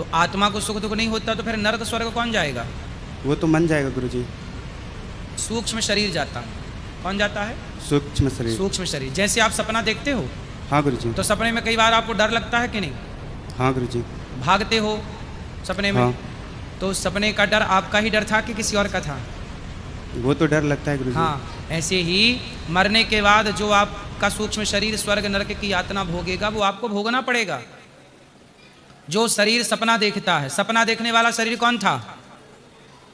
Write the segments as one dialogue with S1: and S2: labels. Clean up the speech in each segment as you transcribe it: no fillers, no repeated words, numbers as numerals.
S1: तो आत्मा को सुख दुख नहीं होता तो फिर नरक स्वर्ग कौन जाएगा?
S2: वो तो मन जाएगा गुरुजी।
S1: सूक्ष्म शरीर जाता है। कौन जाता है?
S2: सूक्ष्म शरीर।
S1: सूक्ष्म शरीर। जैसे आप सपना देखते हो
S2: हाँ गुरुजी।
S1: तो सपने में कई बार आपको डर लगता है कि नहीं?
S2: हाँ गुरुजी।
S1: भागते हो सपने में।
S2: हाँ।
S1: तो सपने का डर आपका ही डर था कि किसी और का था?
S2: वो तो डर लगता है गुरुजी।
S1: हाँ, ऐसे ही मरने के बाद जो आपका सूक्ष्म शरीर स्वर्ग नरक की यातना भोगेगा वो आपको भोगना पड़ेगा। जो शरीर सपना देखता है, सपना देखने वाला शरीर कौन था?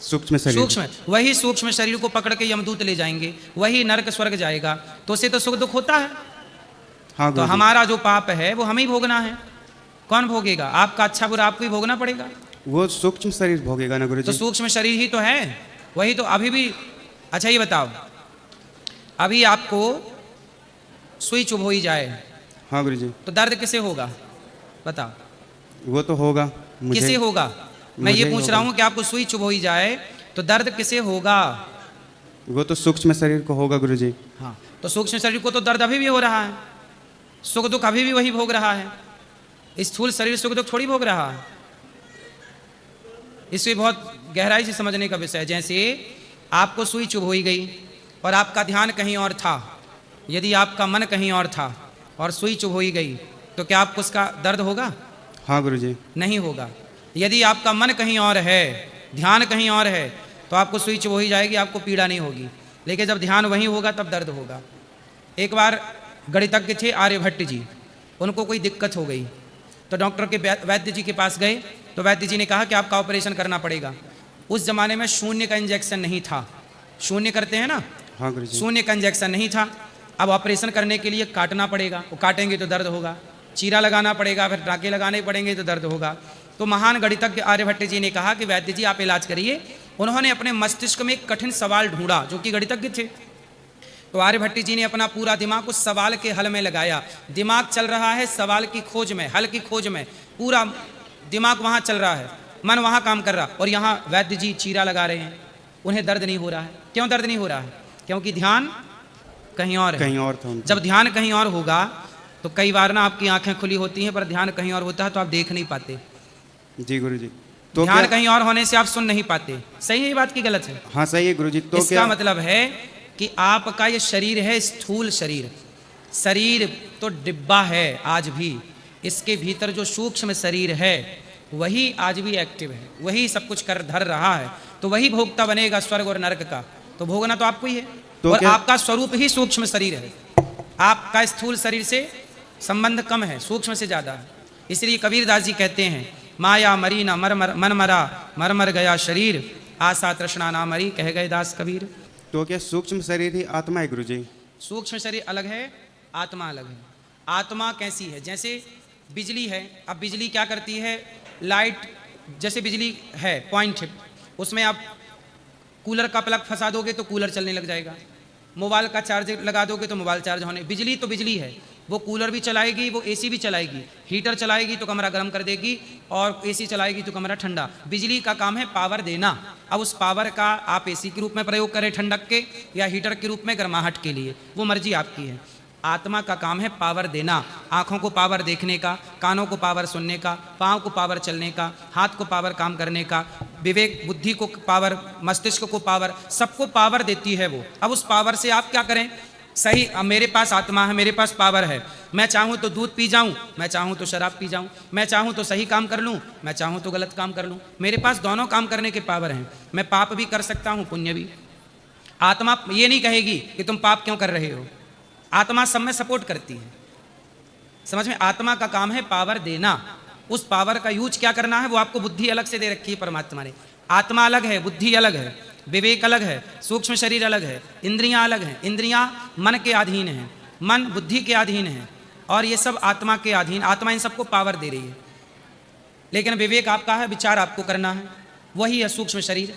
S2: सूक्ष्म शरीर।
S1: सूक्ष्म। वही सूक्ष्म शरीर को पकड़ के यमदूत ले जाएंगे, वही नरक स्वर्ग जाएगा। तो उसे तो सुख दुख होता है।
S2: हाँ
S1: तो
S2: गुरुजी।
S1: हमारा जो पाप है वो हमें ही भोगना है। कौन भोगेगा? आपका अच्छा बुरा आपको ही भोगना पड़ेगा।
S2: वो सूक्ष्म शरीर भोगेगा ना
S1: तो
S2: गुरुजी।
S1: सूक्ष्म शरीर ही तो है, वही तो अभी भी। अच्छा ये बताओ, अभी आपको सुई चुभोई जाए
S2: हाँ गुरुजी।
S1: तो दर्द किसे होगा? बताओ।
S2: वो तो होगा मुझे।
S1: किसे होगा? मैं
S2: मुझे
S1: ये
S2: ही
S1: पूछ रहा
S2: होगा।
S1: हूं कि आपको सुई चुभोई जाए तो दर्द किसे होगा?
S2: वो तो सूक्ष्म शरीर को होगा गुरुजी।
S1: हाँ, तो सूक्ष्म शरीर को तो दर्द अभी भी हो रहा है, सुख दुख अभी भी वही भोग रहा है। स्थूल शरीर सुख दुख थोड़ी भोग रहा है। इसे बहुत गहराई से समझने का विषय है। जैसे आपको सुई चुभोई गई और आपका ध्यान कहीं और था, यदि आपका मन कहीं और था और सुई चुभोई गई तो क्या आपको उसका दर्द होगा?
S2: हाँ गुरुजी।
S1: नहीं होगा। यदि आपका मन कहीं और है, ध्यान कहीं और है, तो आपको सुई चुभोई जाएगी, आपको पीड़ा नहीं होगी। लेकिन जब ध्यान वहीं होगा तब दर्द होगा। एक बार गणितज्ञ थे आर्यभट्ट जी, उनको कोई दिक्कत हो गई तो डॉक्टर के वैद्य जी के पास गए। तो वैद्य जी ने कहा कि आपका ऑपरेशन करना पड़ेगा। उस जमाने में शून्य का इंजेक्शन नहीं था। शून्य करते हैं ना,
S2: हाँ गुरुजी।
S1: शून्य का इंजेक्शन नहीं था। अब ऑपरेशन करने के लिए काटना पड़ेगा, वो काटेंगे तो दर्द होगा। चीरा लगाना पड़ेगा, फिर टाँके लगाने पड़ेंगे तो दर्द होगा। तो महान गणितज्ञ आर्यभट्ट जी ने कहा कि वैद्य जी आप इलाज करिए। उन्होंने अपने मस्तिष्क में एक कठिन सवाल ढूंढा, जो कि गणितज्ञ थे। तो आर्यभट्ट जी ने अपना पूरा दिमाग उस सवाल के हल में लगाया। दिमाग चल रहा है सवाल की खोज में, हल की खोज में, पूरा दिमाग वहाँ चल रहा है, मन वहाँ काम कर रहा। और यहाँ वैद्य जी चीरा लगा रहे हैं, उन्हें दर्द नहीं हो रहा है। क्यों दर्द नहीं हो रहा है? क्योंकि ध्यान कहीं और है।
S2: कहीं और था उनका।
S1: जब ध्यान कहीं और होगा तो कई बार ना आपकी आंखें खुली होती हैं पर ध्यान कहीं और होता है तो आप देख नहीं पाते।
S2: जी गुरुजी। तो
S1: ध्यान
S2: क्या?
S1: कहीं और होने से आप सुन नहीं पाते। सही है ये बात की गलत है?
S2: हाँ सही है गुरुजी। तो
S1: इसका
S2: क्या
S1: मतलब है कि आपका ये शरीर है स्थूल शरीर, शरीर तो डिब्बा है आज भी। इसके भीतर जो सूक्ष्म शरीर है वही आज भी एक्टिव है, वही सब कुछ कर धर रहा है। तो वही भोक्ता बनेगा स्वर्ग और नरक का। तो भोगना तो आपको ही है।
S2: तो
S1: और
S2: क्या?
S1: आपका स्वरूप ही सूक्ष्म शरीर है। आपका स्थूल शरीर से संबंध कम है, सूक्ष्म से ज्यादा है। इसलिए कबीरदास जी कहते हैं, माया मरी ना मर मर मन मरा, मर मर गया शरीर, आशा तृष्णा ना मरी, कह गए दास कबीर।
S2: तो क्या सूक्ष्म शरीर ही आत्मा है गुरुजी?
S1: सूक्ष्म शरीर अलग है, आत्मा अलग है। आत्मा कैसी है? जैसे बिजली है। अब बिजली क्या करती है? लाइट, जैसे बिजली है पॉइंट है, उसमें आप कूलर का प्लग फंसा दोगे तो कूलर चलने लग जाएगा। मोबाइल का चार्ज लगा दोगे तो मोबाइल चार्ज होने। बिजली तो बिजली है, वो कूलर भी चलाएगी, वो एसी भी चलाएगी, हीटर चलाएगी तो कमरा गर्म कर देगी, और एसी चलाएगी तो कमरा ठंडा। बिजली का काम है पावर देना। अब उस पावर का आप एसी के रूप में प्रयोग करें ठंडक के, या हीटर के रूप में गर्माहट के लिए, वो मर्जी आपकी है। आत्मा का काम है पावर देना। आँखों को पावर देखने का, कानों को पावर सुनने का, पाँव को पावर चलने का, हाथ को पावर काम करने का, विवेक बुद्धि को पावर, मस्तिष्क को पावर, सबको पावर देती है वो। अब उस पावर से आप क्या करें? सही, अब मेरे पास आत्मा है, मेरे पास पावर है। मैं चाहूँ तो दूध पी जाऊँ, मैं चाहूँ तो शराब पी जाऊँ, मैं चाहूँ तो सही काम कर लूँ, मैं चाहूँ तो गलत काम कर लूँ। मेरे पास दोनों काम करने के पावर हैं। मैं पाप भी कर सकता हूँ, पुण्य भी। आत्मा ये नहीं कहेगी कि तुम पाप क्यों कर रहे हो। आत्मा सब में सपोर्ट करती है। समझ में? आत्मा का काम है पावर देना। उस पावर का यूज क्या करना है वो आपको बुद्धि अलग से दे रखी है परमात्मा ने। आत्मा अलग है, बुद्धि अलग है, विवेक अलग है, सूक्ष्म शरीर अलग है, इंद्रियां अलग हैं। इंद्रियां मन के अधीन हैं, मन बुद्धि के अधीन है, और ये सब आत्मा के अधीन। आत्मा इन सबको पावर दे रही है। लेकिन विवेक आपका है, विचार आपको करना है, वही है सूक्ष्म शरीर।